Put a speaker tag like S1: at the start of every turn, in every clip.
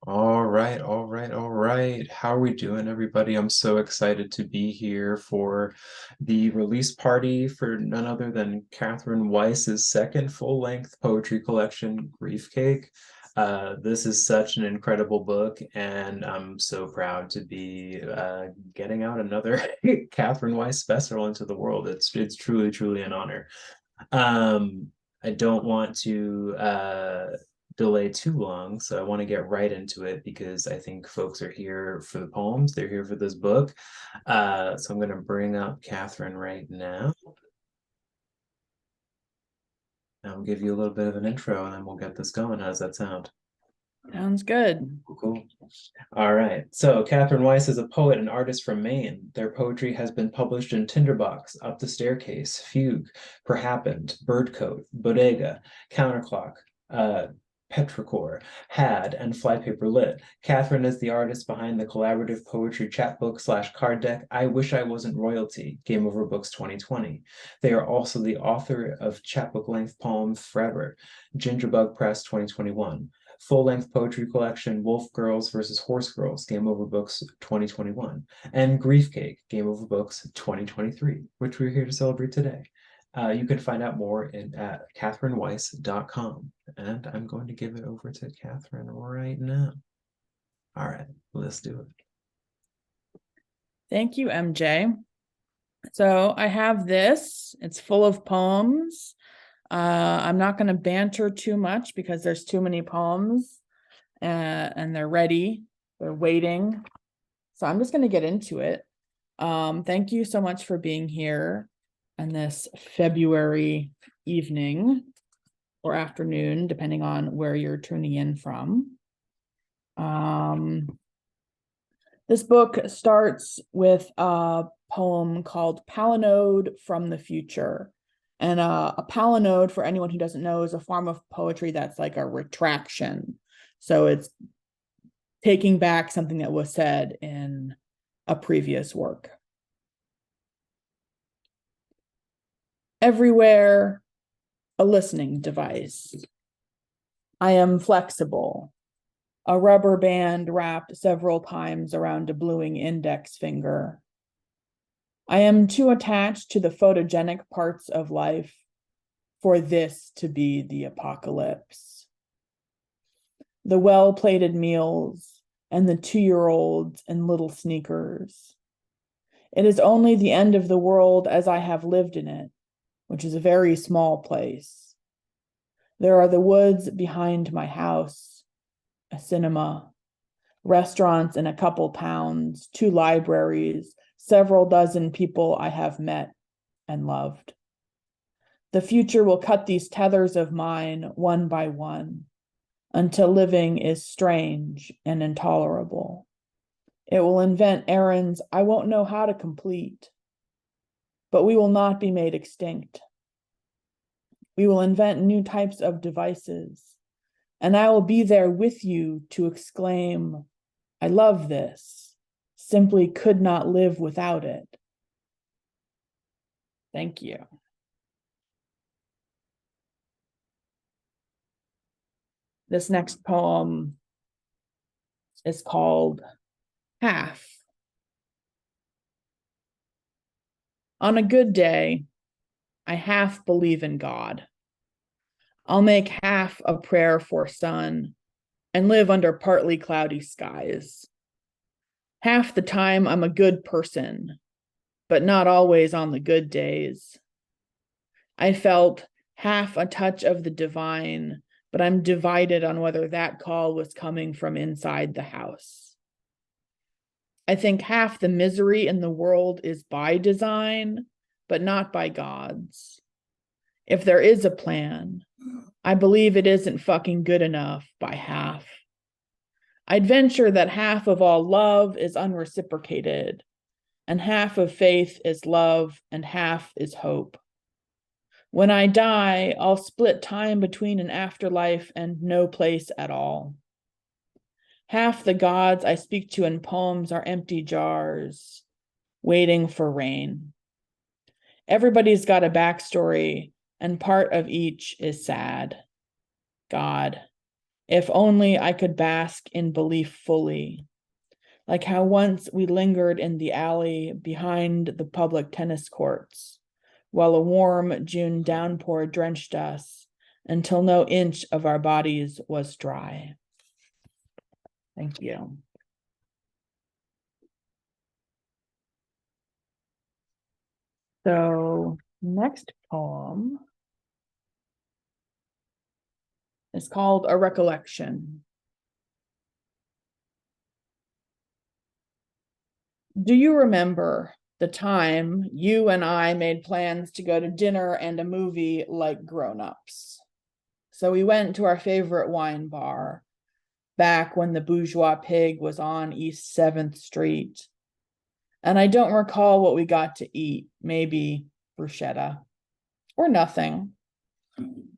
S1: All right, all right, all right. How are we doing, everybody? I'm so excited to be here for the release party for none other than Catherine Weiss's second full-length poetry collection, Griefcake. This is such an incredible book, and I'm so proud to be getting out another Catherine Weiss special into the world. It's truly, truly an honor. Um, I don't want to delay too long, so I want to get right into it because I think folks are here for the poems. They're here for this book. So I'm going to bring up Catherine right now. I'll give you a little bit of an intro and then we'll get this going. How does that sound?
S2: Sounds good.
S1: Cool. All right. So Catherine Weiss is a poet and artist from Maine. Their poetry has been published in Tinderbox, Up the Staircase, Fugue, Perhappened, Birdcoat, Bodega, Counterclock, uh, Petrichor, Had, and Flypaper Lit. Catherine is the artist behind the collaborative poetry chapbook / card deck I Wish I Wasn't Royalty, Game Over Books 2020. They are also the author of chapbook length poems Forever, Gingerbug Press 2021. Full-length poetry collection Wolf Girls versus Horse Girls, Game Over Books 2021, and Griefcake, Game Over Books 2023, which we're here to celebrate today. You can find out more at catherineweiss.com. And I'm going to give it over to Catherine right now. All right, let's do it.
S2: Thank you, MJ. So I have this. It's full of poems. I'm not going to banter too much because there's too many poems and they're ready. They're waiting. So I'm just going to get into it. Thank you so much for being here on this February evening or afternoon, depending on where you're tuning in from. This book starts with a poem called Palinode from the Future. And a palinode, for anyone who doesn't know, is a form of poetry that's like a retraction. So it's taking back something that was said in a previous work. Everywhere, a listening device. I am flexible. A rubber band wrapped several times around a bluing index finger. I am too attached to the photogenic parts of life for this to be the apocalypse. The well-plated meals and the 2-year-olds in little sneakers. It is only the end of the world as I have lived in it, which is a very small place. There are the woods behind my house, a cinema, restaurants in a couple towns, 2 libraries, several dozen people I have met and loved. The future will cut these tethers of mine one by one until living is strange and intolerable. It will invent errands I won't know how to complete, but we will not be made extinct. We will invent new types of devices, and I will be there with you to exclaim, I love this, simply could not live without it. Thank you. This next poem is called Half. On a good day, I half believe in God. I'll make half a prayer for sun and live under partly cloudy skies. Half the time I'm a good person, but not always on the good days. I felt half a touch of the divine, but I'm divided on whether that call was coming from inside the house. I think half the misery in the world is by design, but not by God's. If there is a plan, I believe it isn't fucking good enough by half. I'd venture that half of all love is unreciprocated, and half of faith is love, and half is hope. When I die, I'll split time between an afterlife and no place at all. Half the gods I speak to in poems are empty jars, waiting for rain. Everybody's got a backstory, and part of each is sad. God, If only I could bask in belief fully, like how once we lingered in the alley behind the public tennis courts, while a warm June downpour drenched us until no inch of our bodies was dry. Thank you. So, next poem is called A Recollection. Do you remember the time you and I made plans to go to dinner and a movie like grown-ups? So we went to our favorite wine bar back when the Bourgeois Pig was on East 7th Street. And I don't recall what we got to eat, maybe bruschetta or nothing.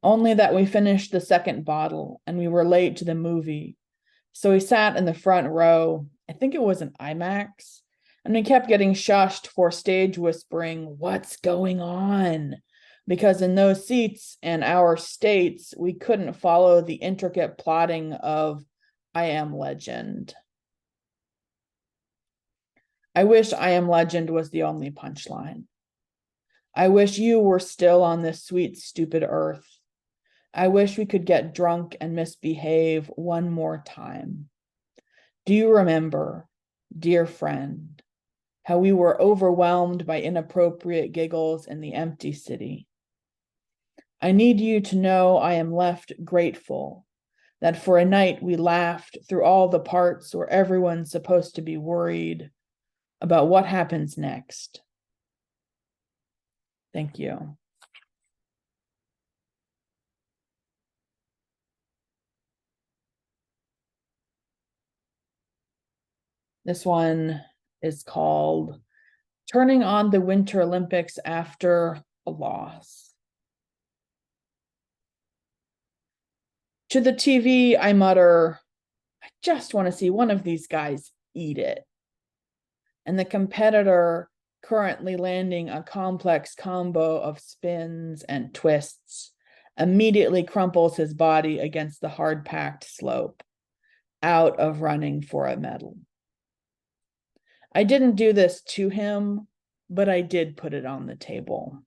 S2: Only that we finished the second bottle and we were late to the movie. So we sat in the front row, I think it was an IMAX, and we kept getting shushed for stage whispering, "What's going on?" Because in those seats and our states, we couldn't follow the intricate plotting of I Am Legend. I wish I Am Legend was the only punchline. I wish you were still on this sweet, stupid earth. I wish we could get drunk and misbehave one more time. Do you remember, dear friend, how we were overwhelmed by inappropriate giggles in the empty city? I need you to know I am left grateful that for a night we laughed through all the parts where everyone's supposed to be worried about what happens next. Thank you. This one is called Turning on the Winter Olympics After a Loss. To the TV, I mutter, I just want to see one of these guys eat it. And the competitor, currently landing a complex combo of spins and twists, immediately crumples his body against the hard-packed slope, out of running for a medal. I didn't do this to him, but I did put it on the table.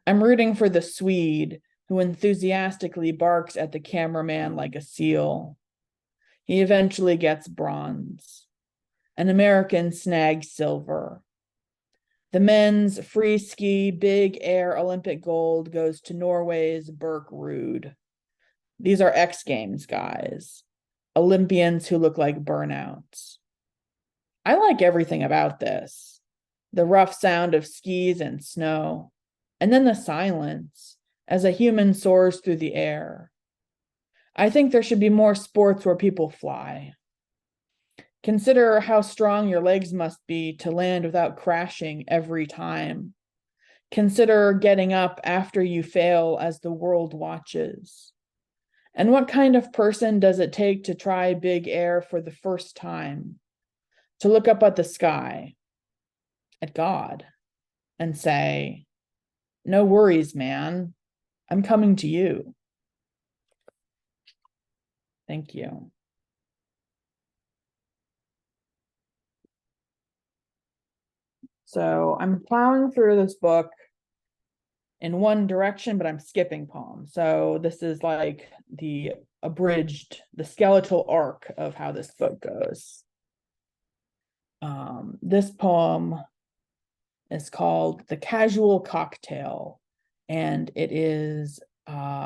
S2: I'm rooting for the Swede who enthusiastically barks at the cameraman like a seal. He eventually gets bronze. An American snags silver. The men's free ski big air Olympic gold goes to Norway's Birk Ruud. These are X Games guys, Olympians who look like burnouts. I like everything about this. The rough sound of skis and snow, and then the silence as a human soars through the air. I think there should be more sports where people fly. Consider how strong your legs must be to land without crashing every time. Consider getting up after you fail as the world watches. And what kind of person does it take to try big air for the first time? To look up at the sky, at God, and say, no worries, man. I'm coming to you. Thank you. So I'm plowing through this book in one direction, but I'm skipping poems. So this is like the abridged, the skeletal arc of how this book goes. This poem is called The Casual Cocktail, and it is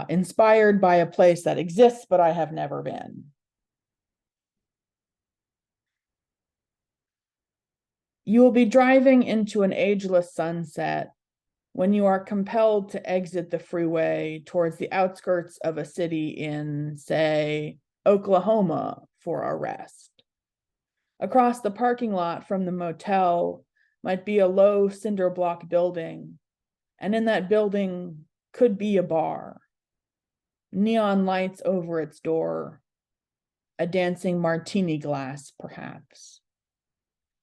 S2: inspired by a place that exists, but I have never been. You will be driving into an ageless sunset when you are compelled to exit the freeway towards the outskirts of a city in, say, Oklahoma for a rest. Across the parking lot from the motel might be a low cinder block building, and in that building could be a bar. Neon lights over its door, a dancing martini glass, perhaps.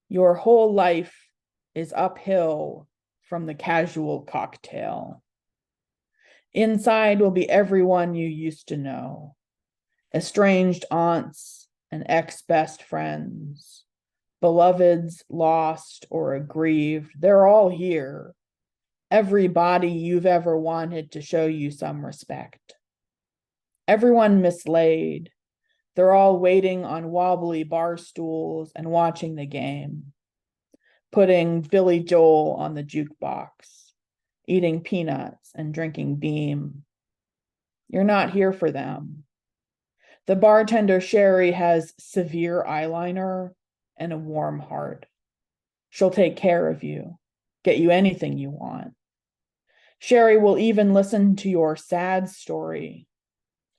S2: Your whole life is uphill from the casual cocktail. Inside will be everyone you used to know, estranged aunts and ex-best friends, beloveds lost or aggrieved, they're all here. Everybody you've ever wanted to show you some respect. Everyone mislaid. They're all waiting on wobbly bar stools and watching the game, putting Billy Joel on the jukebox, eating peanuts and drinking Beam. You're not here for them. The bartender Sherry has severe eyeliner and a warm heart. She'll take care of you, get you anything you want. Sherry will even listen to your sad story.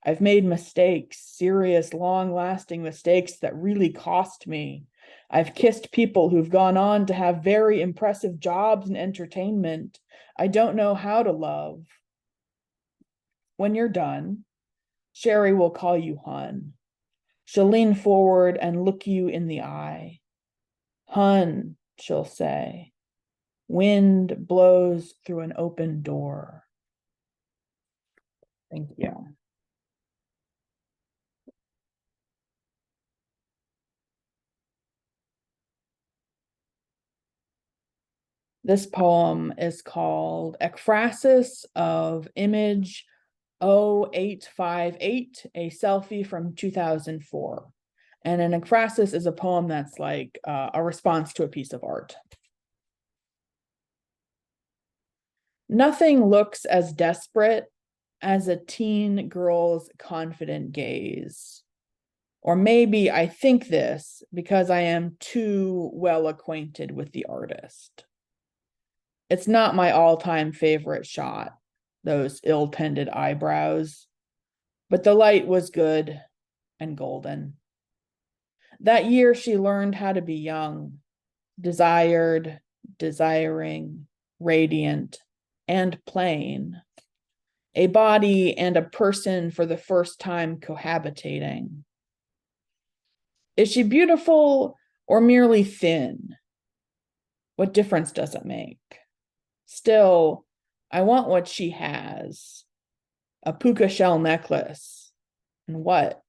S2: I've made mistakes, serious, long-lasting mistakes that really cost me. I've kissed people who've gone on to have very impressive jobs in entertainment. I don't know how to love. When you're done, Sherry will call you Hun. She'll lean forward and look you in the eye. Hun, she'll say. Wind blows through an open door. Thank you. This poem is called Ekphrasis of Image 0858, a selfie from 2004. And an ekphrasis is a poem that's like a response to a piece of art. Nothing looks as desperate as a teen girl's confident gaze. Or maybe I think this because I am too well acquainted with the artist. It's not my all-time favorite shot, those ill-tended eyebrows, but the light was good and golden. That year she learned how to be young, desired, desiring, radiant, and plain. A body and a person for the first time cohabitating. Is she beautiful or merely thin? What difference does it make? Still, I want what she has. A puka shell necklace. And what?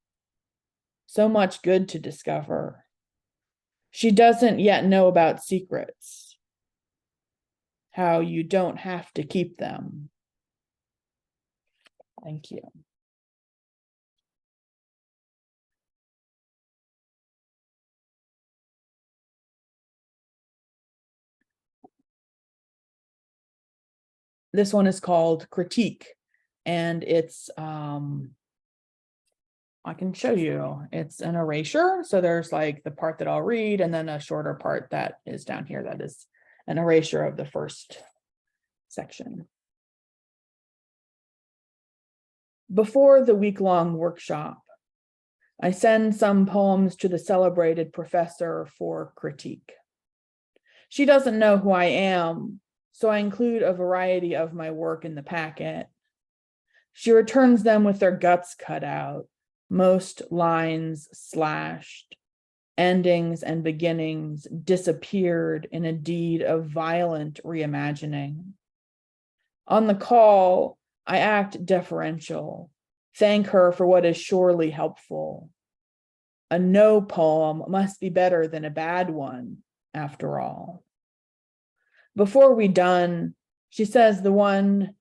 S2: So much good to discover. She doesn't yet know about secrets. How you don't have to keep them. Thank you. This one is called Critique, and it's, I can show you, it's an erasure. So there's like the part that I'll read and then a shorter part that is down here that is an erasure of the first section. Before the week-long workshop, I send some poems to the celebrated professor for critique. She doesn't know who I am, so I include a variety of my work in the packet. She returns them with their guts cut out, most lines slashed, endings and beginnings disappeared in a deed of violent reimagining. On the call, I act deferential, thank her for what is surely helpful. A no poem must be better than a bad one, after all. Before we're done, she says one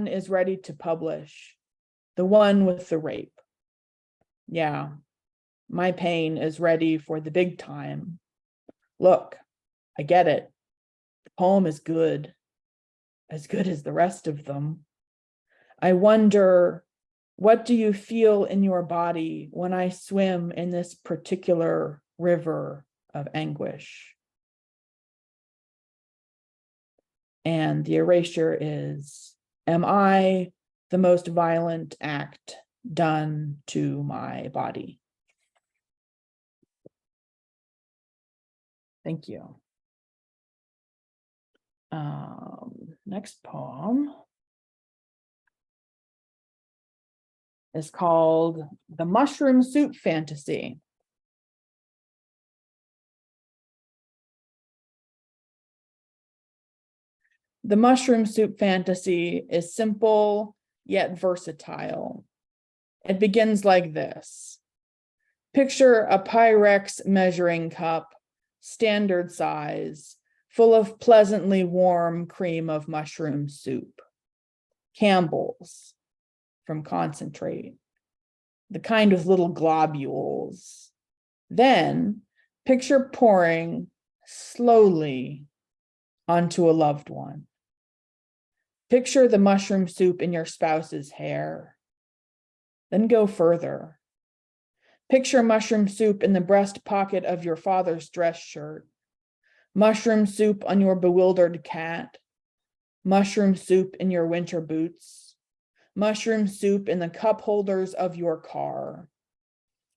S2: is ready to publish, the one with the rape. Yeah, my pain is ready for the big time. Look, I get it. The poem is good, as good as the rest of them. I wonder, what do you feel in your body when I swim in this particular river of anguish? And the erasure is, am I the most violent act done to my body? Thank you. Next poem is called The Mushroom Soup Fantasy. The mushroom soup fantasy is simple yet versatile. It begins like this. Picture a Pyrex measuring cup, standard size, full of pleasantly warm cream of mushroom soup. Campbell's from concentrate, the kind with little globules. Then picture pouring slowly onto a loved one. Picture the mushroom soup in your spouse's hair. Then go further. Picture mushroom soup in the breast pocket of your father's dress shirt. Mushroom soup on your bewildered cat. Mushroom soup in your winter boots. Mushroom soup in the cup holders of your car.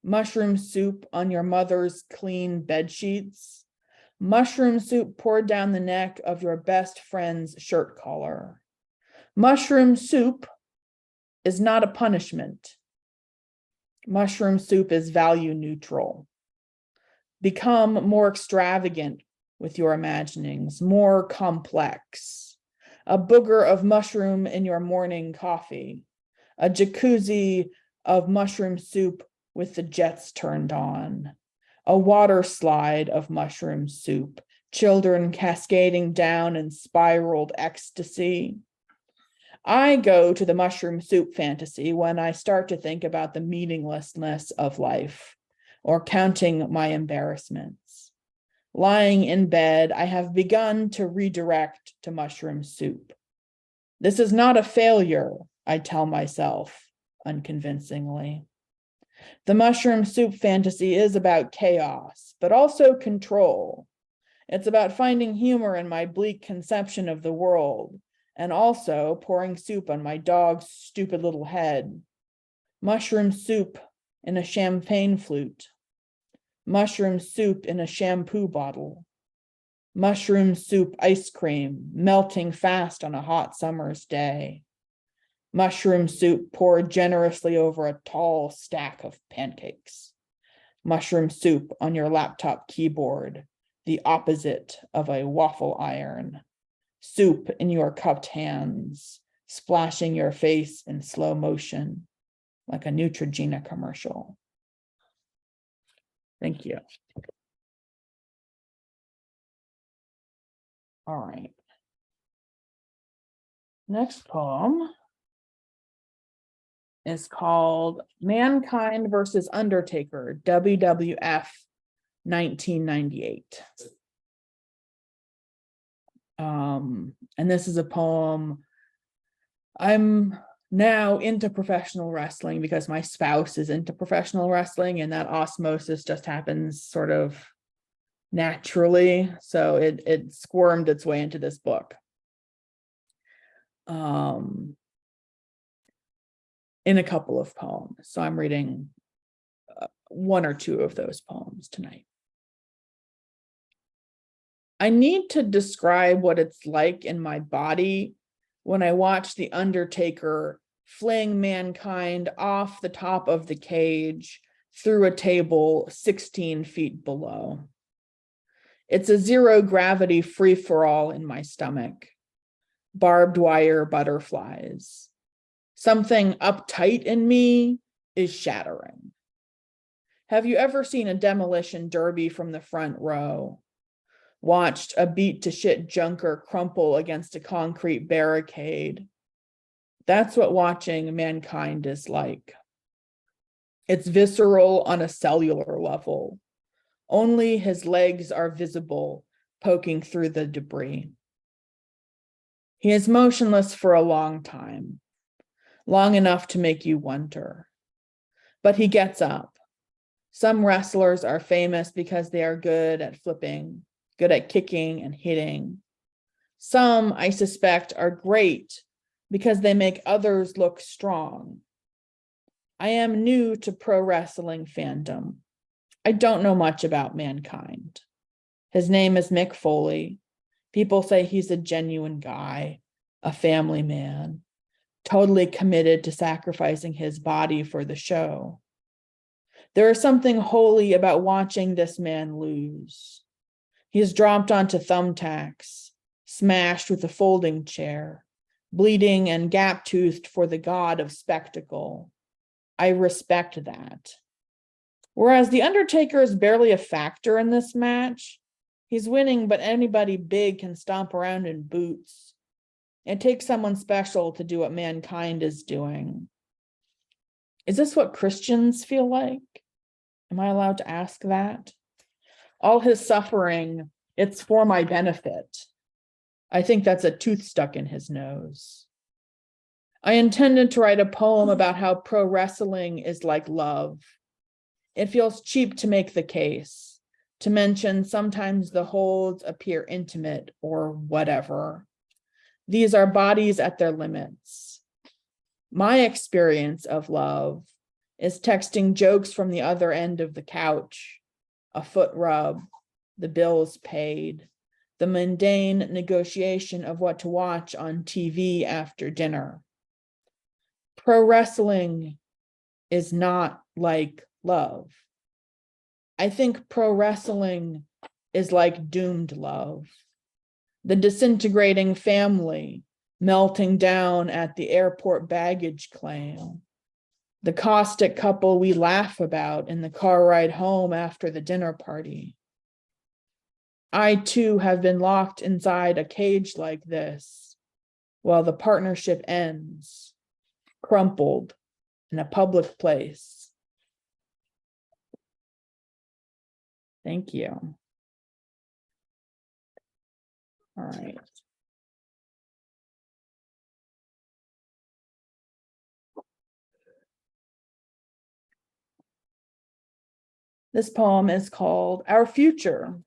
S2: Mushroom soup on your mother's clean bed sheets. Mushroom soup poured down the neck of your best friend's shirt collar. Mushroom soup is not a punishment. Mushroom soup is value neutral. Become more extravagant with your imaginings, more complex. A booger of mushroom in your morning coffee. A jacuzzi of mushroom soup with the jets turned on. A water slide of mushroom soup. Children cascading down in spiraled ecstasy. I go to the mushroom soup fantasy when I start to think about the meaninglessness of life or counting my embarrassments. Lying in bed, I have begun to redirect to mushroom soup. This is not a failure, I tell myself unconvincingly. The mushroom soup fantasy is about chaos, but also control. It's about finding humor in my bleak conception of the world, and also pouring soup on my dog's stupid little head. Mushroom soup in a champagne flute. Mushroom soup in a shampoo bottle. Mushroom soup ice cream melting fast on a hot summer's day. Mushroom soup poured generously over a tall stack of pancakes. Mushroom soup on your laptop keyboard, the opposite of a waffle iron. Soup in your cupped hands, splashing your face in slow motion, like a Neutrogena commercial. Thank you. All right. Next poem is called Mankind versus Undertaker, WWF 1998. And this is a poem. I'm now into professional wrestling because my spouse is into professional wrestling, and that osmosis just happens sort of naturally. So it squirmed its way into this book. In a couple of poems. So I'm reading one or two of those poems tonight. I need to describe what it's like in my body when I watch the Undertaker fling Mankind off the top of the cage through a table 16 feet below. It's a zero gravity free-for-all in my stomach. Barbed wire butterflies. Something uptight in me is shattering. Have you ever seen a demolition derby from the front row? Watched a beat to shit junker crumple against a concrete barricade? That's what watching Mankind is like. It's visceral on a cellular level. Only his legs are visible, poking through the debris. He is motionless for a long time, long enough to make you wonder. But he gets up. Some wrestlers are famous because they are good at flipping, good at kicking and hitting. Some, I suspect, are great because they make others look strong. I am new to pro wrestling fandom. I don't know much about Mankind. His name is Mick Foley. People say he's a genuine guy, a family man, totally committed to sacrificing his body for the show. There is something holy about watching this man lose. He is dropped onto thumbtacks, smashed with a folding chair, bleeding and gap-toothed for the god of spectacle. I respect that. Whereas The Undertaker is barely a factor in this match. He's winning, but anybody big can stomp around in boots. It takes someone special to do what Mankind is doing. Is this what Christians feel like? Am I allowed to ask that? All his suffering, it's for my benefit. I think that's a tooth stuck in his nose. I intended to write a poem about how pro wrestling is like love. It feels cheap to make the case, to mention sometimes the holds appear intimate or whatever. These are bodies at their limits. My experience of love is texting jokes from the other end of the couch, a foot rub, the bills paid, the mundane negotiation of what to watch on TV after dinner. Pro wrestling is not like love. I think pro wrestling is like doomed love. The disintegrating family melting down at the airport baggage claim. The caustic couple we laugh about in the car ride home after the dinner party. I too have been locked inside a cage like this while the partnership ends, crumpled in a public place. Thank you. All right. This poem is called Our Future.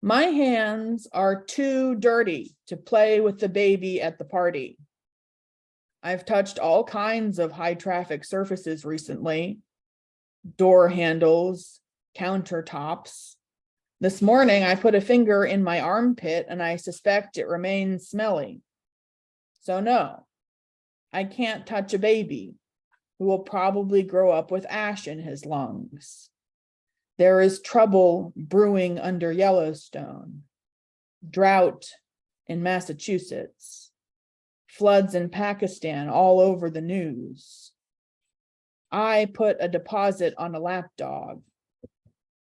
S2: My hands are too dirty to play with the baby at the party. I've touched all kinds of high traffic surfaces recently. Door handles, countertops. This morning I put a finger in my armpit and I suspect it remains smelly. So no, I can't touch a baby who will probably grow up with ash in his lungs. There is trouble brewing under Yellowstone, drought in Massachusetts, floods in Pakistan all over the news. I put a deposit on a lapdog.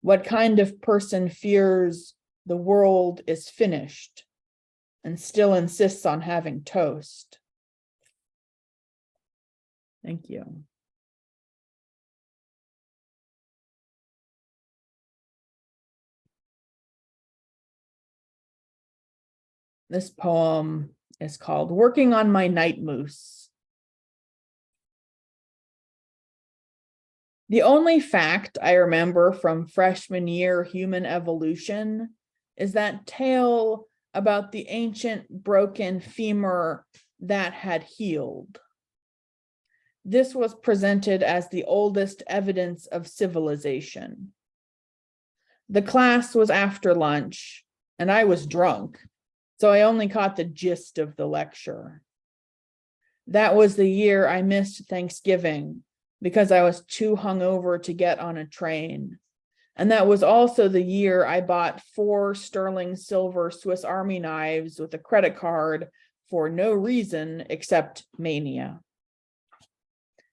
S2: What kind of person fears the world is finished and still insists on having toast? Thank you. This poem is called Working on My Night Moose. The only fact I remember from freshman year human evolution is that tale about the ancient broken femur that had healed. This was presented as the oldest evidence of civilization. The class was after lunch, and I was drunk, so I only caught the gist of the lecture. That was the year I missed Thanksgiving because I was too hungover to get on a train. And that was also the year I bought 4 sterling silver Swiss Army knives with a credit card for no reason except mania.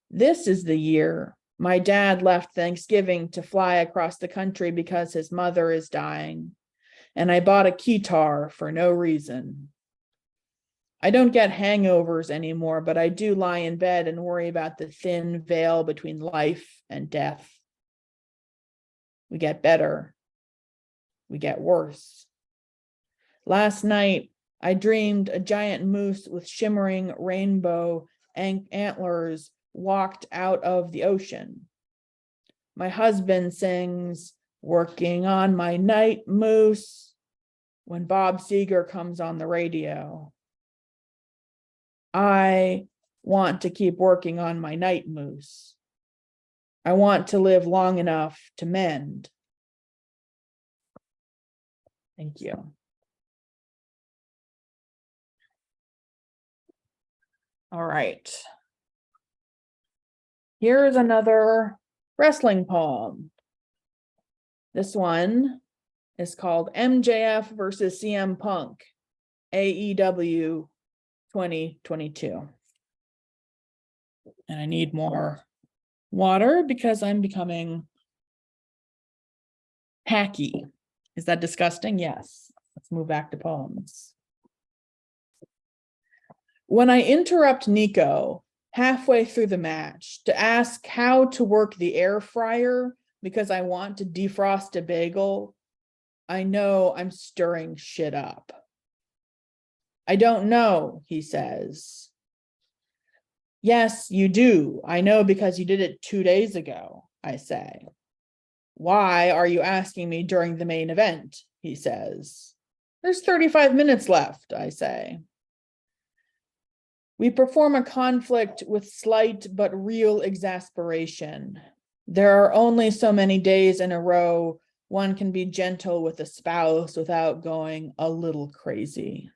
S2: This is the year my dad left Thanksgiving to fly across the country because his mother is dying. And I bought a keytar for no reason. I don't get hangovers anymore, but I do lie in bed and worry about the thin veil between life and death. We get better. We get worse. Last night, I dreamed a giant moose with shimmering rainbow antlers walked out of the ocean. My husband sings, "Working on my night moose," when Bob Seger comes on the radio. I want to keep working on my night moose. I want to live long enough to mend. Thank you. All right. Here's another wrestling poem. This one is called MJF versus CM Punk, AEW 2022. And I need more water because I'm becoming hacky. Is that disgusting? Yes. Let's move back to poems. When I interrupt Nico halfway through the match to ask how to work the air fryer because I want to defrost a bagel, I know I'm stirring shit up. I don't know, he says. Yes, you do. I know because you did it 2 days ago, I say. Why are you asking me during the main event? He says. There's 35 minutes left, I say. We perform a conflict with slight but real exasperation. There are only so many days in a row one can be gentle with a spouse without going a little crazy.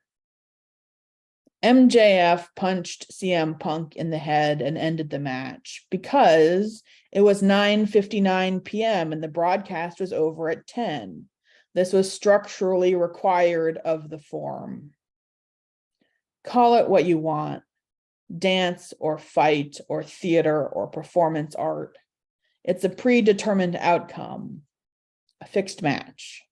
S2: MJF punched CM Punk in the head and ended the match because it was 9:59 p.m. and the broadcast was over at 10. This was structurally required of the form. Call it what you want, dance or fight or theater or performance art. It's a predetermined outcome, a fixed match.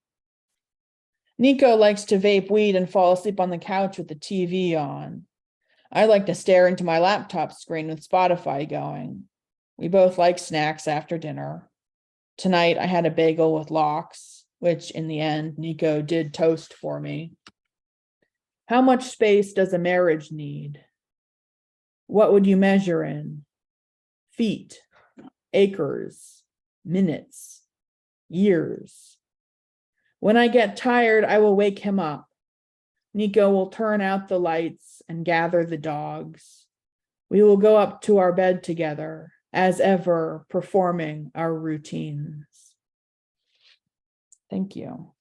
S2: Nico likes to vape weed and fall asleep on the couch with the TV on. I like to stare into my laptop screen with Spotify going. We both like snacks after dinner. Tonight I had a bagel with lox, which in the end Nico did toast for me. How much space does a marriage need? What would you measure in? Feet, acres, minutes, years. When I get tired, I will wake him up. Nico will turn out the lights and gather the dogs. We will go up to our bed together, as ever, performing our routines. Thank you.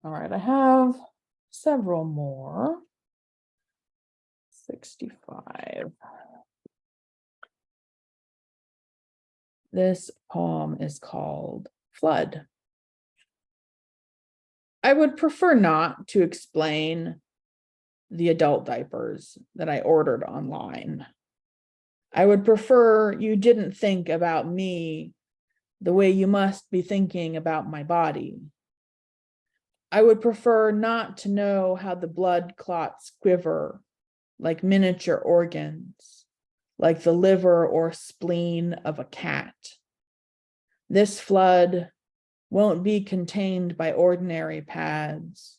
S2: All right, I have several more. 65. This poem is called Flood. I would prefer not to explain the adult diapers that I ordered online. I would prefer you didn't think about me the way you must be thinking about my body. I would prefer not to know how the blood clots quiver like miniature organs, like the liver or spleen of a cat. This flood won't be contained by ordinary pads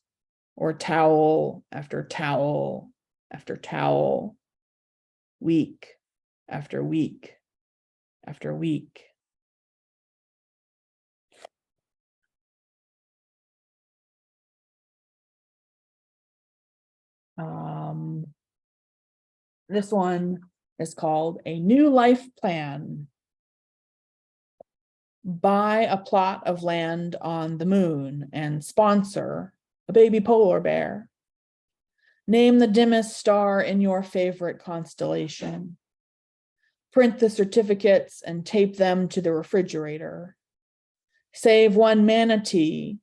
S2: or towel after towel after towel, week after week after week. This one is called A New Life Plan. Buy a plot of land on the moon and sponsor a baby polar bear. Name the dimmest star in your favorite constellation. Print the certificates and tape them to the refrigerator. Save one manatee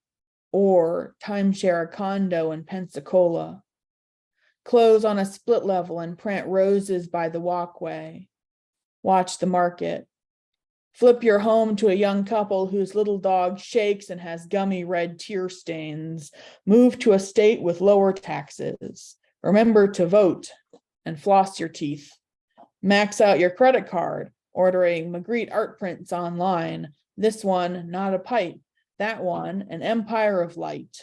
S2: or timeshare a condo in Pensacola. Close on a split level and print roses by the walkway. Watch the market. Flip your home to a young couple whose little dog shakes and has gummy red tear stains. Move to a state with lower taxes. Remember to vote and floss your teeth. Max out your credit card, ordering Magritte art prints online. This one, not a pipe. That one, an empire of light.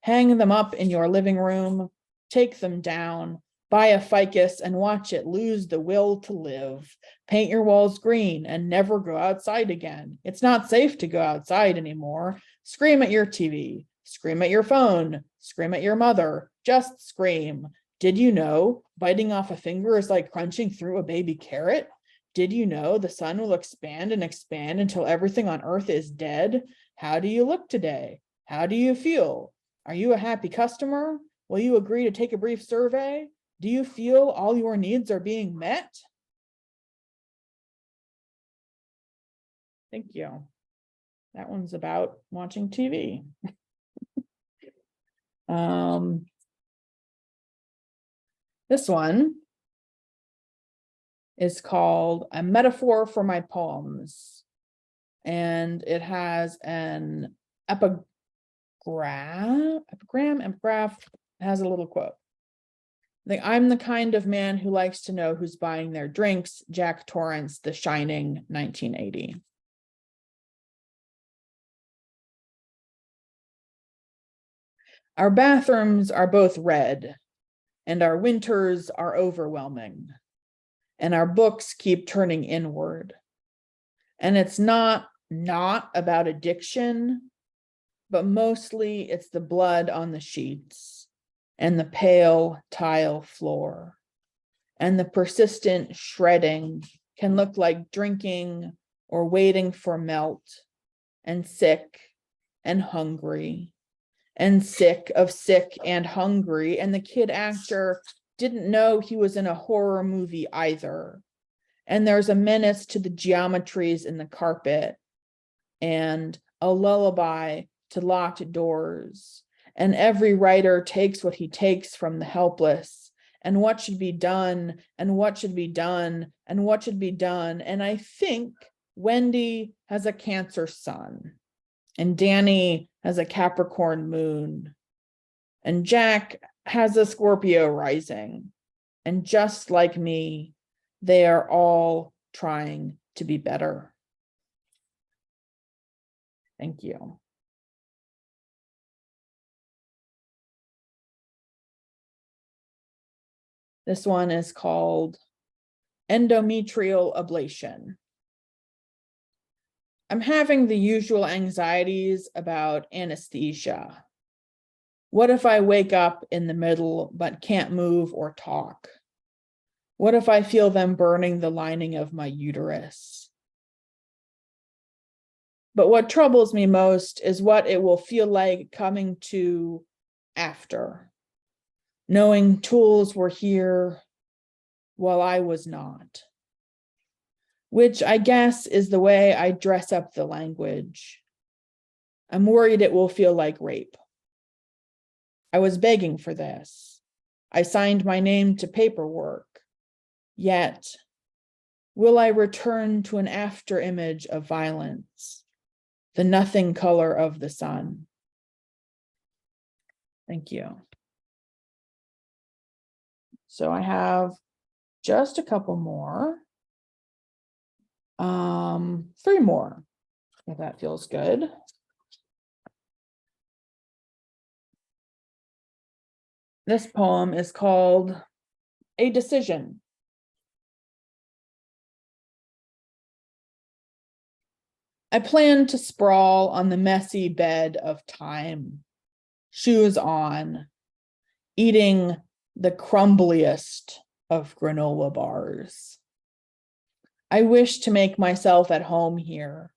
S2: Hang them up in your living room. Take them down, buy a ficus and watch it lose the will to live. Paint your walls green and never go outside again. It's not safe to go outside anymore. Scream at your TV, scream at your phone, scream at your mother, just scream. Did you know biting off a finger is like crunching through a baby carrot? Did you know the sun will expand and expand until everything on earth is dead? How do you look today? How do you feel? Are you a happy customer? Will you agree to take a brief survey? Do you feel all your needs are being met? Thank you. That one's about watching TV. This one is called A Metaphor for My Poems, and it has an epigraph. It has a little quote. I'm the kind of man who likes to know who's buying their drinks. Jack Torrance, The Shining, 1980. Our bathrooms are both red, and our winters are overwhelming, and our books keep turning inward. And it's not about addiction, but mostly it's the blood on the sheets and the pale tile floor. And the persistent shredding can look like drinking or waiting for melt, and sick and hungry, and sick and hungry. And the kid actor didn't know he was in a horror movie either. And there's a menace to the geometries in the carpet, and a lullaby to locked doors. And every writer takes what he takes from the helpless, and what should be done, and what should be done, and what should be done. And I think Wendy has a Cancer sun, and Danny has a Capricorn moon, and Jack has a Scorpio rising. And just like me, they are all trying to be better. Thank you. This one is called Endometrial Ablation. I'm having the usual anxieties about anesthesia. What if I wake up in the middle but can't move or talk? What if I feel them burning the lining of my uterus? But what troubles me most is what it will feel like coming to after, knowing tools were here while I was not, which I guess is the way I dress up the language. I'm worried it will feel like rape. I was begging for this. I signed my name to paperwork. Yet, will I return to an after image of violence, the nothing color of the sun? Thank you. So I have just a couple more. 3 more, if that feels good. This poem is called A Decision. I plan to sprawl on the messy bed of time, shoes on, eating the crumbliest of granola bars. I wish to make myself at home here,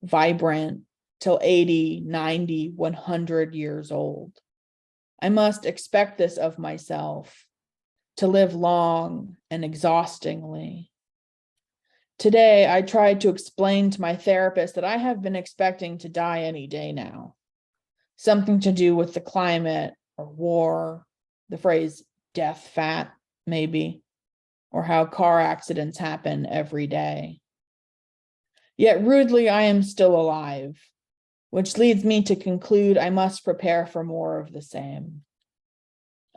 S2: vibrant till 80, 90, 100 years old. I must expect this of myself, to live long and exhaustingly. Today, I tried to explain to my therapist that I have been expecting to die any day now. Something to do with the climate or war, the phrase death fat, maybe, or how car accidents happen every day. Yet rudely, I am still alive, which leads me to conclude I must prepare for more of the same.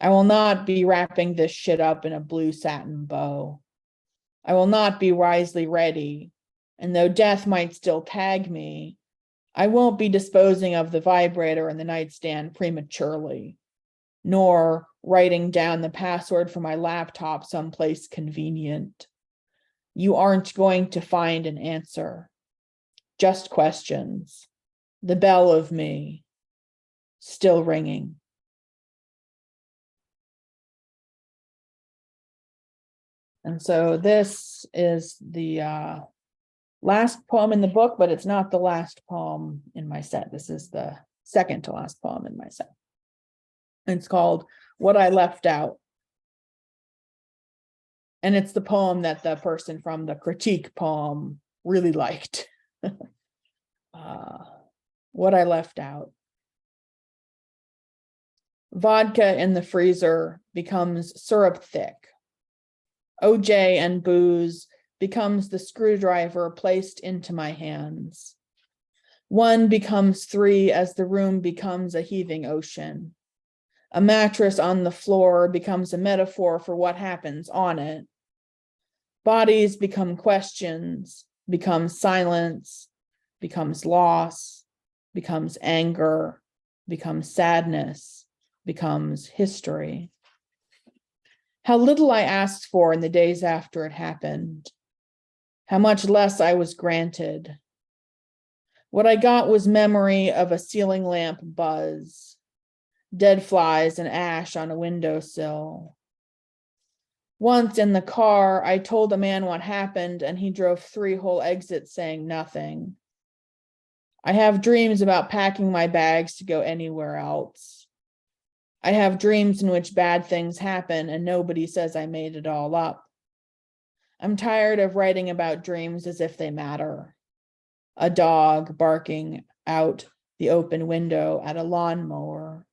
S2: I will not be wrapping this shit up in a blue satin bow. I will not be wisely ready, and though death might still tag me, I won't be disposing of the vibrator in the nightstand prematurely, nor writing down the password for my laptop someplace convenient. You aren't going to find an answer, just questions. The bell of me, still ringing. And so this is the last poem in the book, but it's not the last poem in my set. This is the second to last poem in my set. It's called What I Left Out. And it's the poem that the person from the critique poem really liked. What I Left Out. Vodka in the freezer becomes syrup thick. OJ and booze becomes the screwdriver placed into my hands. One becomes three as the room becomes a heaving ocean. A mattress on the floor becomes a metaphor for what happens on it. Bodies become questions, becomes silence, becomes loss, becomes anger, becomes sadness, becomes history. How little I asked for in the days after it happened. How much less I was granted. What I got was memory of a ceiling lamp buzz, dead flies and ash on a windowsill. Once in the car, I told a man what happened, and he drove 3 whole exits saying nothing. I have dreams about packing my bags to go anywhere else. I have dreams in which bad things happen and nobody says I made it all up. I'm tired of writing about dreams as if they matter. A dog barking out the open window at a lawnmower.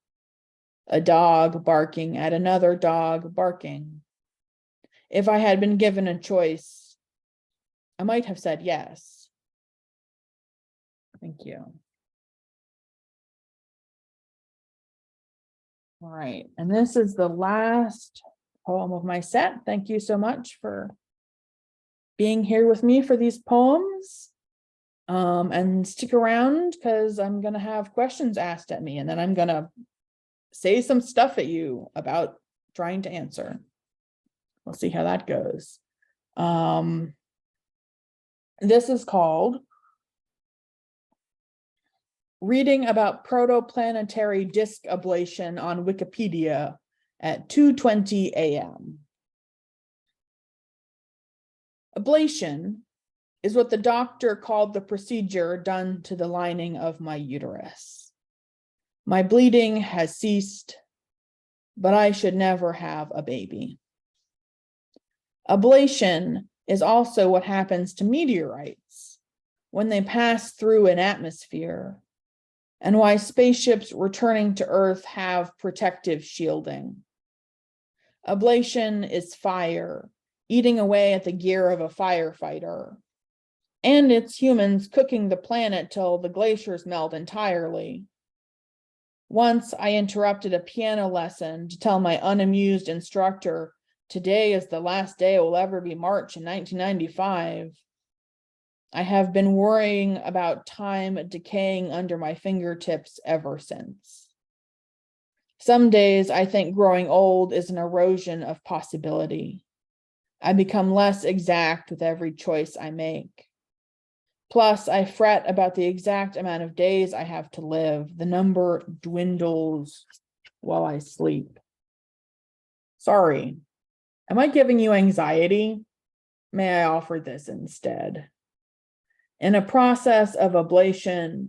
S2: A dog barking at another dog barking. If I had been given a choice, I might have said yes. Thank you. All right, and this is the last poem of my set. Thank you so much for being here with me for these poems. And stick around because I'm going to have questions asked at me, and then I'm going to say some stuff at you about trying to answer. We'll see how that goes. This is called Reading About Protoplanetary Disk Ablation on Wikipedia at 2:20 a.m. Ablation is what the doctor called the procedure done to the lining of my uterus. My bleeding has ceased, but I should never have a baby. Ablation is also what happens to meteorites when they pass through an atmosphere, and why spaceships returning to Earth have protective shielding. Ablation is fire, eating away at the gear of a firefighter. And it's humans cooking the planet till the glaciers melt entirely. Once I interrupted a piano lesson to tell my unamused instructor, today is the last day it will ever be March in 1995. I have been worrying about time decaying under my fingertips ever since. Some days I think growing old is an erosion of possibility. I become less exact with every choice I make. Plus, I fret about the exact amount of days I have to live. The number dwindles while I sleep. Sorry, am I giving you anxiety? May I offer this instead? In a process of ablation,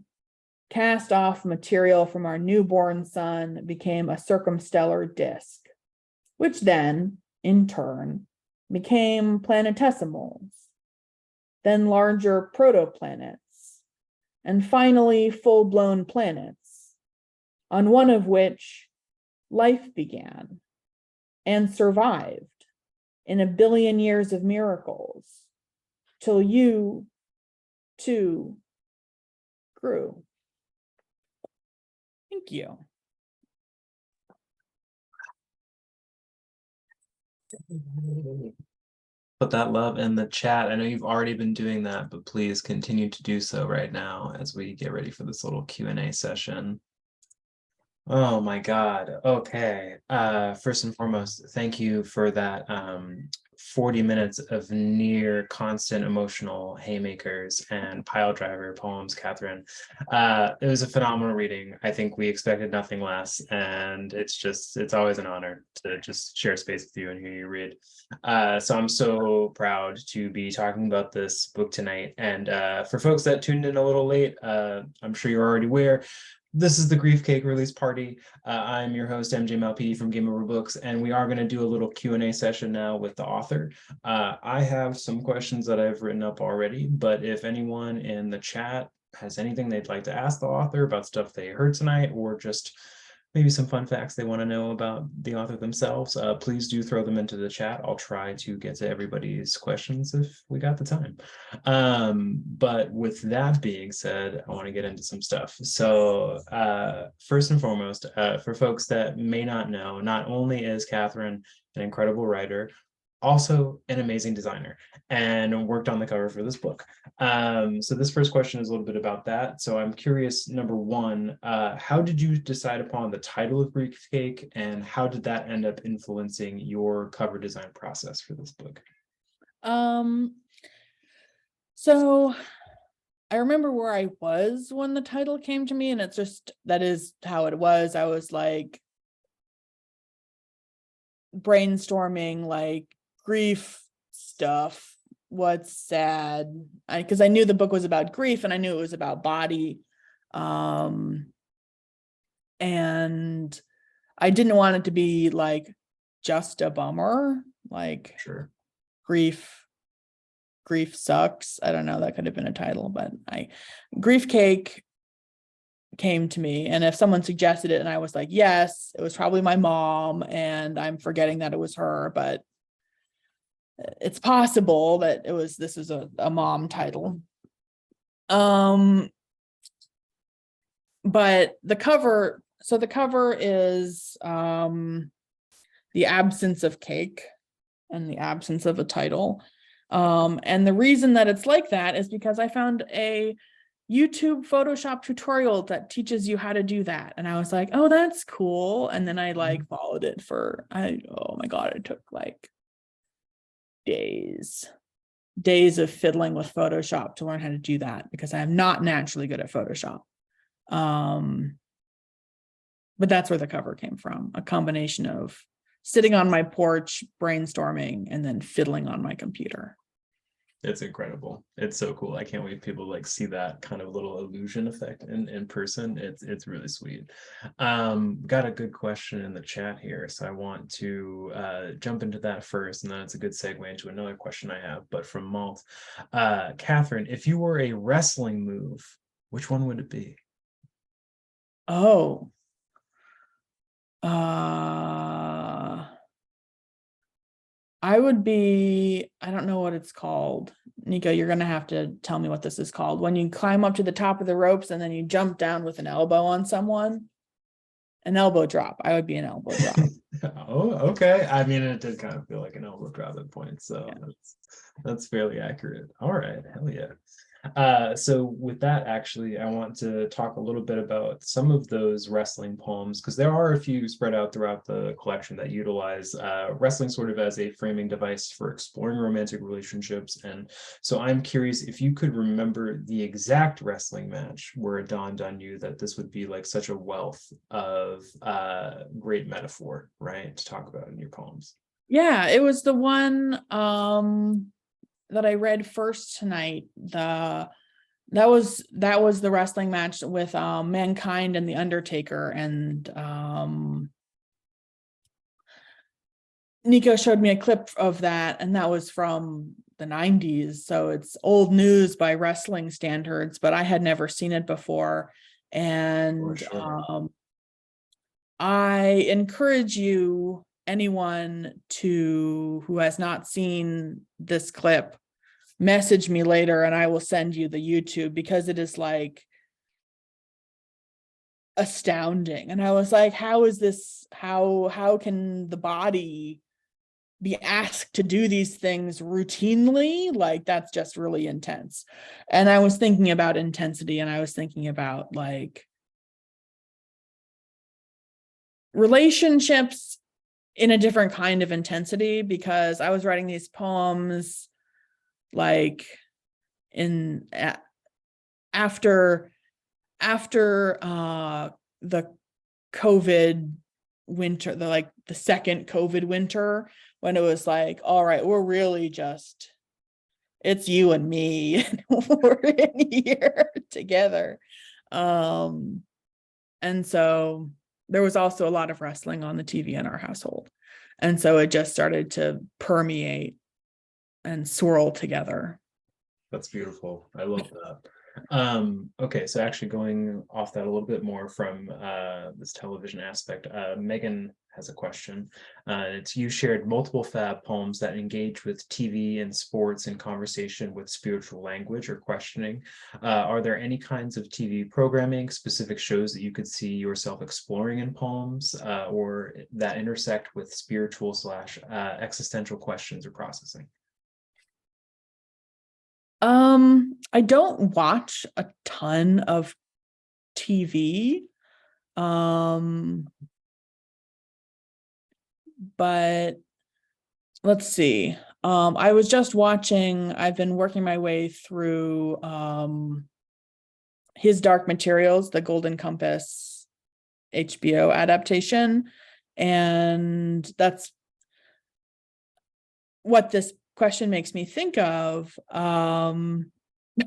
S2: cast off material from our newborn sun became a circumstellar disk, which then, in turn, became planetesimals, then larger protoplanets, and finally full-blown planets, on one of which life began and survived in a billion years of miracles, till you, too, grew. Thank you.
S1: Put that love in the chat. I know you've already been doing that, but please continue to do so right now as we get ready for this little Q&A session. Oh my God. Okay. First and foremost, thank you for that 40 minutes of near constant emotional haymakers and pile driver poems, Catherine. It was a phenomenal reading. I think we expected nothing less, and it's always an honor to just share space with you and hear you read. So I'm so proud to be talking about this book tonight. And for folks that tuned in a little late, I'm sure you're already aware, this is the GRIEFCAKE release party. I'm your host, MJ Malpiedi from Game Over Books, and we are going to do a little Q&A session now with the author. I have some questions that I've written up already, but if anyone in the chat has anything they'd like to ask the author about stuff they heard tonight, or just maybe some fun facts they want to know about the author themselves, please do throw them into the chat. I'll try to get to everybody's questions if we got the time. But with that being said, I want to get into some stuff. So first and foremost, for folks that may not know, not only is Catherine an incredible writer, also an amazing designer, and worked on the cover for this book. So this first question is a little bit about that. So I'm curious, number one, how did you decide upon the title of GRIEFCAKE, and how did that end up influencing your cover design process for this book?
S2: So I remember where I was when the title came to me, and it's just, that is how it was. I was like brainstorming like grief stuff, what's sad, because I knew the book was about grief and I knew it was about body, and I didn't want it to be like just a bummer, like
S1: Sure.
S2: grief sucks. I don't know, that could have been a title, but GRIEFCAKE came to me, and if someone suggested it and I was like yes, it was probably my mom, and I'm forgetting that it was her, but it's possible that this is a mom title. But the cover is the absence of cake and the absence of a title. And the reason that it's like that is because I found a YouTube Photoshop tutorial that teaches you how to do that. And I was like, oh, that's cool. And then I like followed it for, oh my God, it took like days of fiddling with Photoshop to learn how to do that, because I am not naturally good at Photoshop. But that's where the cover came from, a combination of sitting on my porch, brainstorming, and then fiddling on my computer.
S1: It's incredible. It's so cool. I can't wait people like see that kind of little illusion effect in person. It's really sweet. Got a good question in the chat here, so I want to jump into that first, and then it's a good segue into another question I have, but from Malt. Catherine, if you were a wrestling move, which one would it be?
S2: Oh, I would be, I don't know what it's called. Nico, you're going to have to tell me what this is called. When you climb up to the top of the ropes and then you jump down with an elbow on someone. An elbow drop. I would be an elbow drop.
S1: Oh, okay. I mean, it did kind of feel like an elbow drop at points, so yeah. That's fairly accurate. All right, hell yeah. So with that, actually, I want to talk a little bit about some of those wrestling poems, because there are a few spread out throughout the collection that utilize wrestling sort of as a framing device for exploring romantic relationships. And so I'm curious if you could remember the exact wrestling match where it dawned on you that this would be like such a wealth of great metaphor, right, to talk about in your poems.
S2: Yeah, it was the one that I read first tonight. That was the wrestling match with Mankind and the Undertaker, and Nico showed me a clip of that, and that was from the 90s, so it's old news by wrestling standards, but I had never seen it before. And sure. I encourage you, anyone who has not seen this clip, message me later and I will send you the YouTube, because it is like astounding. And I was like, how is this, how can the body be asked to do these things routinely? Like, that's just really intense. And I was thinking about intensity, and I was thinking about like relationships in a different kind of intensity, because I was writing these poems like after the COVID winter, the second COVID winter, when it was like, all right, we're really just, it's you and me, and we're in here together. And so there was also a lot of wrestling on the TV in our household. And so it just started to permeate and swirl together.
S1: That's beautiful. I love that. Okay, so actually going off that a little bit more from this television aspect, Megan has a question. It's you shared multiple fab poems that engage with TV and sports and conversation with spiritual language or questioning. Are there any kinds of TV programming, specific shows that you could see yourself exploring in poems, or that intersect with spiritual slash existential questions or processing?
S2: I don't watch a ton of TV. But let's see. I was just watching, I've been working my way through His Dark Materials, the Golden Compass HBO adaptation. And that's what this question makes me think of.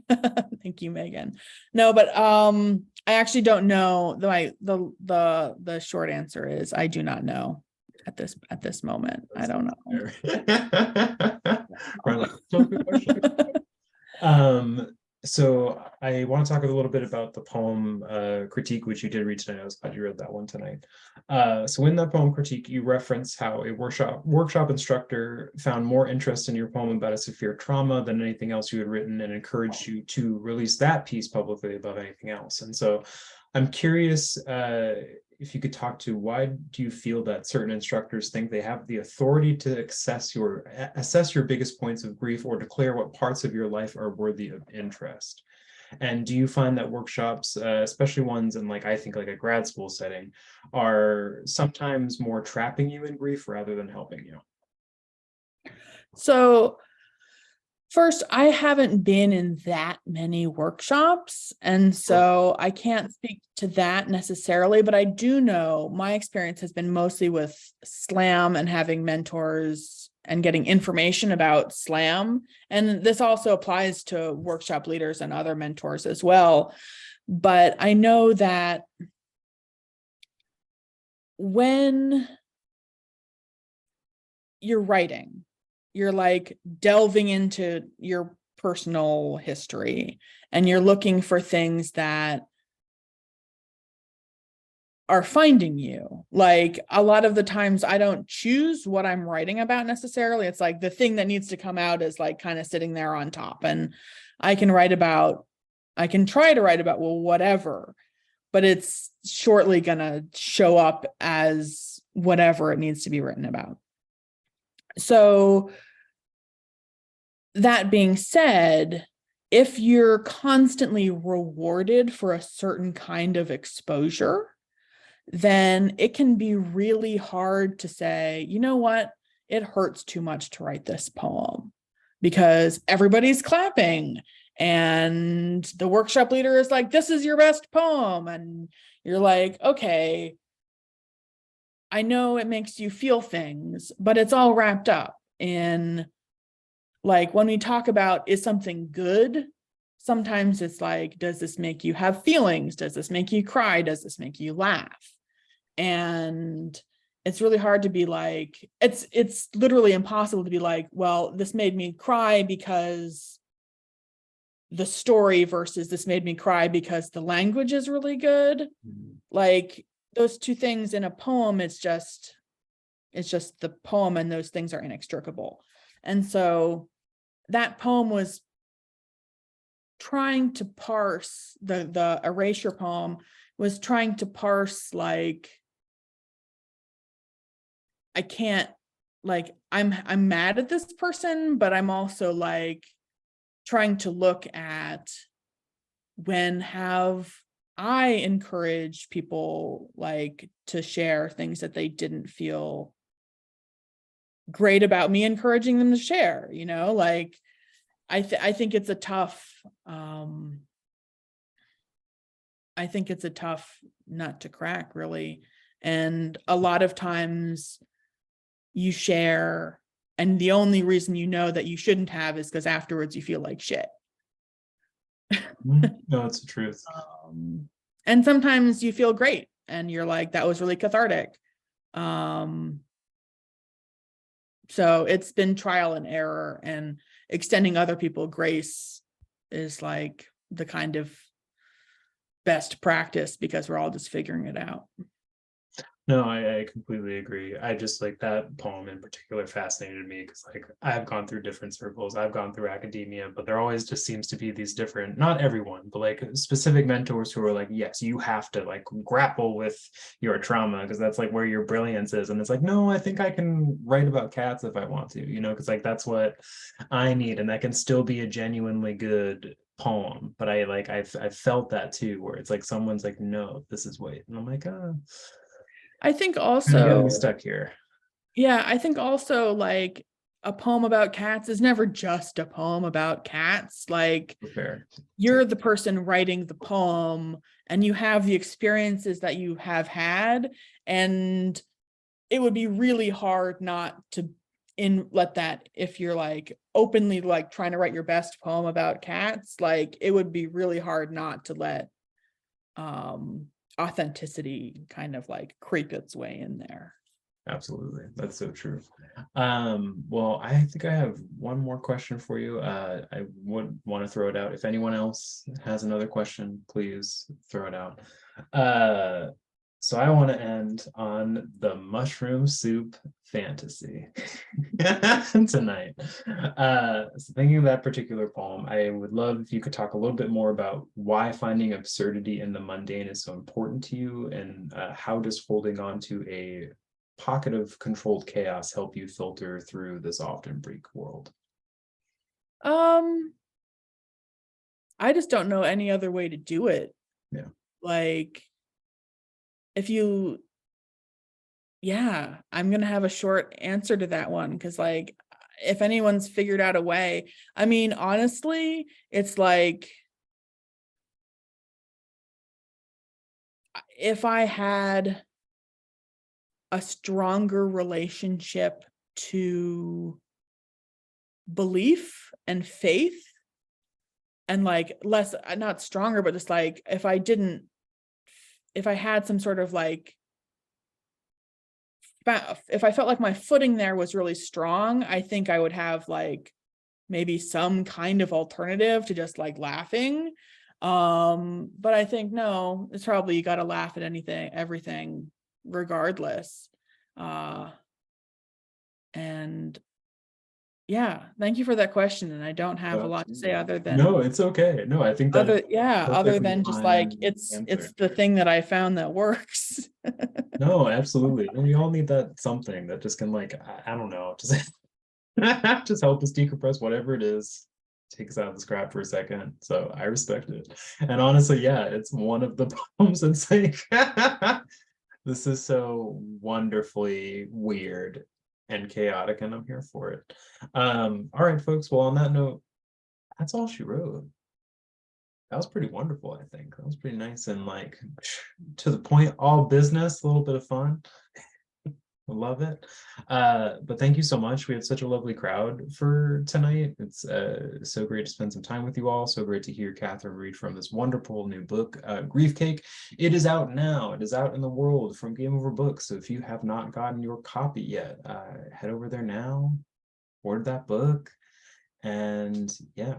S2: Thank you, Megan. No, but I actually don't know. The short answer is I do not know at this moment. I don't know.
S1: So I want to talk a little bit about the poem Critique, which you did read tonight. I was glad you read that one tonight. So in that poem Critique, you reference how a workshop instructor found more interest in your poem about a severe trauma than anything else you had written, and encouraged you to release that piece publicly above anything else. And so I'm curious if you could talk to, why do you feel that certain instructors think they have the authority to assess your biggest points of grief or declare what parts of your life are worthy of interest? And do you find that workshops, especially ones in I think like a grad school setting, are sometimes more trapping you in grief rather than helping you?
S2: So first, I haven't been in that many workshops, and so I can't speak to that necessarily, but I do know my experience has been mostly with slam and having mentors and getting information about slam. And this also applies to workshop leaders and other mentors as well. But I know that when you're writing, you're delving into your personal history and you're looking for things that are finding you. A lot of the times I don't choose what I'm writing about necessarily. It's the thing that needs to come out is kind of sitting there on top, and I can try to write about, well, whatever, but it's shortly gonna show up as whatever it needs to be written about. So that being said, if you're constantly rewarded for a certain kind of exposure, then it can be really hard to say, you know what, it hurts too much to write this poem because everybody's clapping and the workshop leader is like, this is your best poem. And you're like, okay, I know it makes you feel things, but it's all wrapped up in when we talk about, is something good? Sometimes it's does this make you have feelings? Does this make you cry? Does this make you laugh? And it's really hard to be it's literally impossible to be well, this made me cry because the story versus this made me cry because the language is really good. Those two things in a poem, it's just the poem, and those things are inextricable. And so that poem was trying to parse, the erasure poem was trying to parse I can't, I'm mad at this person, but I'm also trying to look at, when have I encouraged people to share things that they didn't feel great about me encouraging them to share, I think it's a tough nut to crack, really. And a lot of times you share, and the only reason you know that you shouldn't have is because afterwards you feel like shit.
S1: No, it's the truth.
S2: And sometimes you feel great and you're like, that was really cathartic. So it's been trial and error, and extending other people grace is the kind of best practice because we're all just figuring it out.
S1: No, I completely agree. I just like that poem in particular fascinated me because like I've gone through different circles, I've gone through academia, but there always just seems to be these different, not everyone, but like specific mentors who are like, yes, you have to like grapple with your trauma because that's like where your brilliance is. And it's like, no, I think I can write about cats if I want to, you know, because like that's what I need, and that can still be a genuinely good poem. But I've felt that too, where it's like someone's like, no, this is weight. And I'm like,
S2: I think
S1: I'm getting
S2: also,
S1: stuck here.
S2: yeah, I think also like a poem about cats is never just a poem about cats. Like
S1: Fair.
S2: you're the person writing the poem and you have the experiences that you have had, and it would be really hard not to let that, if you're like openly like trying to write your best poem about cats, like it would be really hard not to let authenticity kind of like creep its way in there.
S1: Absolutely. That's so true. Well, I think I have one more question for you. I would want to throw it out. If anyone else has another question, please throw it out. So I want to end on the mushroom soup fantasy tonight. So thinking of that particular poem, I would love if you could talk a little bit more about why finding absurdity in the mundane is so important to you, and how does holding on to a pocket of controlled chaos help you filter through this often bleak world?
S2: I just don't know any other way to do it.
S1: Yeah.
S2: Like if you, yeah, I'm gonna have a short answer to that one because like if anyone's figured out a way, I mean, honestly, it's like if I had a stronger relationship to belief and faith, and like less, not stronger, but just like if I had some sort of like, if I felt like my footing there was really strong, I think I would have like maybe some kind of alternative to just like laughing. But I think no, it's probably you got to laugh at anything, everything, regardless. And yeah, thank you for that question. And I don't have a lot to say other
S1: No,
S2: than
S1: it's okay. No, I think that
S2: other
S1: perfectly
S2: than just like
S1: fine
S2: it's
S1: answer.
S2: the thing that I found that works.
S1: No, absolutely. And we all need that something that just can like, I don't know, just just help us decompress whatever it is, take us out of the scrap for a second. So I respect it. And honestly, yeah, it's one of the poems that's like this is so wonderfully weird and chaotic, and I'm here for it. All right, folks. Well, on that note, that's all she wrote. That was pretty wonderful, I think. That was pretty nice and like to the point, all business, a little bit of fun. I love it. But thank you so much. We had such a lovely crowd for tonight. It's so great to spend some time with you all. So great to hear Catherine read from this wonderful new book, Griefcake. It is out now. It is out in the world from Game Over Books. So if you have not gotten your copy yet, head over there now, order that book, and yeah,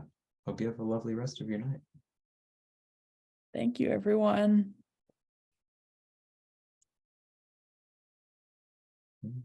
S1: hope you have a lovely rest of your night.
S2: Thank you, everyone.
S1: Mm-hmm.